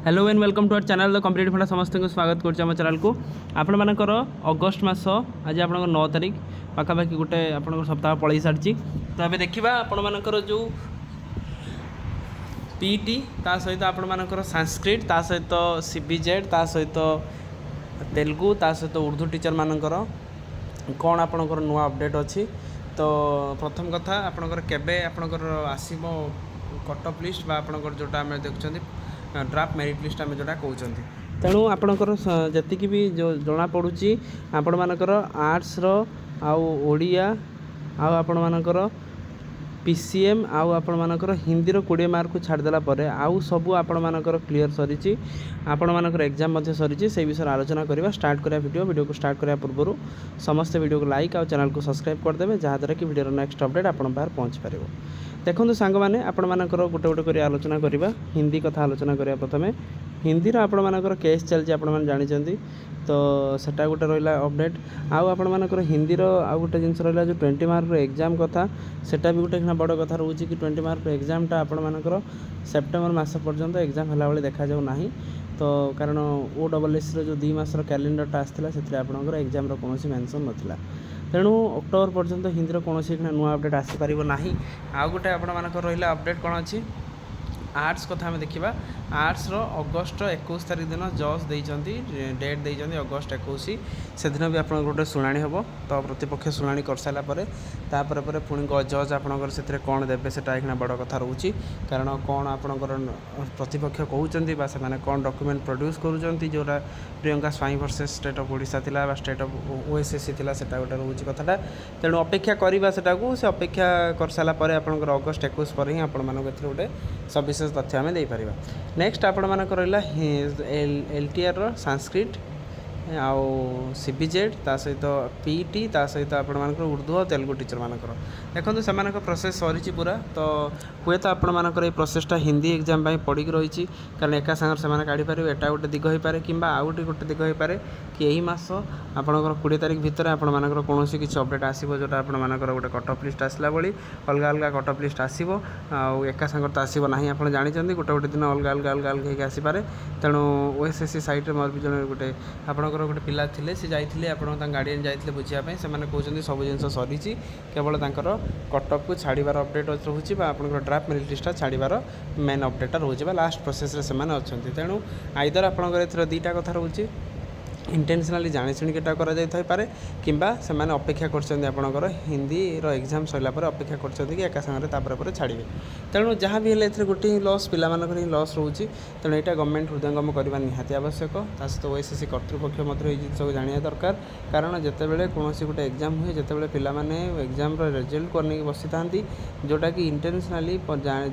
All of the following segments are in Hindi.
Hello and welcome to our channel the competitive funda समस्त को स्वागत करम चैनल को आपण मानकर अगस्ट मास आज आप 9 तारिख पाखापाखि गोटे आप सप्ताह पलि सारी तो ये देखा आपण मानकर जो पीटी ता सहित आपण मानकर संस्कृत ता सहित सीबीजेड ता सहित तेलुगु ता सहित उर्दू टीचर मानकर कौन आपणकर नुआ अपडेट अच्छी। तो प्रथम कथा आपणकर केबे आपणकर आसीबो कट ऑफ लिस्ट बा आपणकर जोटा हम देखुछंती ड्राफ्ट मेरिट लिस्ट आम जोटा कहते तेणु आपणकर जी भी जो जना पड़ुची आपण मानकर आर्ट्स आउ ओडिया आउ आपण मानकर पीसीएम आउ आपण मानकर हिंदी 20 मार्क को छाड़देला परे आउ सबू आपण मानकर क्लीयर सरी आपण मानकर एग्जाम मध्य सरी से विषय आलोचना करवा स्टार्ट करा वीडियो को स्टार्ट करा पूर्व समस्त वीडियो को लाइक और चैनल को सब्सक्राइब करदे जहाँद्वारा कि वीडियो नेक्स्ट अपडेट आपण पार पहुँच पार। देखो सांग मैंने आपण मानकर गोटे गोटे कर आलोचना करवा हिंदी कथा आलोचना करवा प्रथम हिंदी आपण मानकर केस चलती आपण मैंने जानते तो सेटा गोटे रहा अपडेट आउ आपण मानकर हिंदी आउ गोटे जिनस रहा जो 20 मार्क एग्जाम कथा सेटा भी गोटे बड़ कथा रोचे कि 20 मार्क एग्जामटा आपण मानकर सेप्टेम्बर मास पर्यंत एग्जाम है भाई देखा जाऊ ना तो कारण OSS जो 2 मासर कैलेंडरटा आसाला से आपंकर एग्जाम कौन मेंशन नाला तेणु अक्टोबर पर्यंत हिंदी कौन नुआ अपडेट आसीपार ना आउ गोटे आपंकर रहा अपडेट कौन अच्छी आर्ट्स कथा आम देखा आर्ट्स अगस्ट 21 तारिख दिन जज देती डेट देती अगस्ट 21 से दिन भी आप गोटे शुणी हम तो प्रतिपक्ष शुणी कर सारापर पुणी जज आपंकर से कौन देवे से बड़ कथा रोचे कारण कौन आपंकर प्रतिपक्ष कहते से कौन डॉक्यूमेंट प्रोड्यूस करा Priyanka Swain versus state of Odisha थिला स्टेट ऑफ OSS थिला सेटा गोटे रोचे कथाटा तेणु अपेक्षा करवा से अपेक्षा कर सारापर आपंकर अगस्ट 21 पर ही आपण गोटे सविशेष तथ्य आम देपर। नेक्स्ट आपण मानकर रहा LTR संस्कृत आउ सीबीजेड ता सहित पीटी ता सहित आपण मानकर उर्दू और तेलुगु टीचर मानकर देखो से प्रोसेस सरी पूरा तो हुए तो आपण मानकर ये प्रोसेसटा हिंदी एग्जाम पड़ी रही कारण एका सांगर से काढ़ी पारे एटा गोटे दिग हो पारे कि आउ गोटे दिग हो पारे कि यही मास आपंकर 20 तारिख भितर आपण मानकर कौन किसी अपडेट आसो जोटा आपण मानकर गोटे कट ऑफ लिस्ट आसला भाई अलग अलग कट ऑफ लिस्ट आसो आउ एका सांगर तो आसो ना आप जानते गोटे गोटे दिन अलग अलग अलग अलग होगी आसीपारे तेणु OSS साइट मोर भी जन गोटे आपंकर गोटे पिला थे सी जाते आप गार्डियन जाते बुझापी से कहते सब जिन सरी केवल कट ऑफ को छाड़बार अपडेट रोचे आप ड्राफ्ट मेरिट लिस्ट छाड़बार मेन अपडेटा रोचे लास्ट प्रोसेस अच्छा तेणु आइदर आपंकर दुईटा कथा रोचे इंटेंशनली जानी शुणिका करारे कि अपेक्षा कर हिंदी एग्जाम सरला अपेक्षा कर एका सागर छाड़े तेणु जहाँ भी है गोटे लॉस पिला लॉस रोचे तेणु यहाँ गवर्नमेंट हृदयंगम करवा निहाती आवश्यक सहित OSS कर्तृपक्ष सब जाना दरकार कारण जितेबाला कौन गोटे एग्जाम हुए जितेबाला पिलाने एग्जाम रिजल्ट को नहीं बसी था जोटा कि इंटेंशनली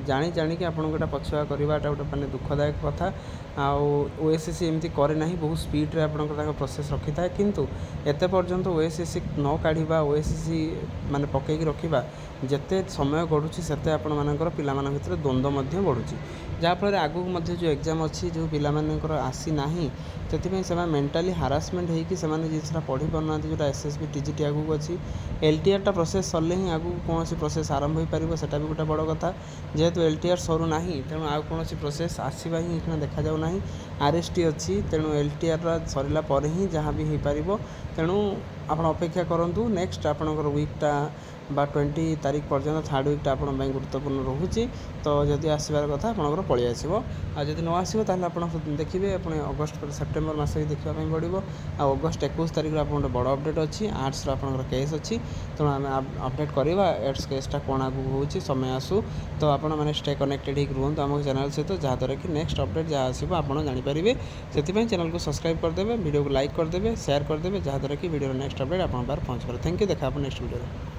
जानी जाणी आपको पछुआ करवा गोटे मानते दुखदायक कथा आउ OSS एमती करे ना बहुत स्पीड्रे आप प्रोसेस रखी था किंतु एते पर्यंत OSS न काढ़ा OSS माने पकईकी रखा जिते समय गढ़ुची से आपण मानकर पिला भर द्वंद्व बढ़ुची जहाँफल आगू जो एग्जाम अच्छी जो पिलाकर आसी ना से मेंटाली हारासमेंट होकर जिनसा पढ़ी पारना जो SSB TGT आगू अच्छी LTR टा प्रोसेस सरले ही आगू कौन प्रोसेस आरंभ हो पार से भी गोटे बड़ कथा जेहेतु LTR सरू ना तेणु आउ कौन प्रोसेस आसवा ही देखा जाऊ ना RST अच्छी तेणु LTR सरला पर ही जहाँ भी हो पार तेणु आप अपेक्षा करूँ नेक्स्ट आपणकर वीकटा 20 तारिख पर्यंत थर्ड वीकटा आप गुरुत्वपूर्ण रोचे तो जदि आसबार कथा आपंकर पलि आसो आदि न आसो आप देखिए अपने अगस्ट सेप्टेम्बर मस देखापी पड़ो अगस्ट 21 तारिख आप बड़ अपडेट अच्छी आर्ट्स आपंकर केस अच्छी तेणु आम अपडेट करवा एड्स केसटा कौन आगू हो समय आसू तो आपने स्टे कनेक्टेड रुहतु आम चैनल सहित जहाँद्वारा कि नेक्स्ट अपडेट जहाँ आसो आप जानीपारे से चैनल को सब्सक्राइब करदे वीडियो को लाइक करदे शेयर करदे जहाँद्वारा कि वीडियो नेक्स्ट अपडेट आप पहुँच पारे। थैंक यू देखा नेक्स्ट वीडियो।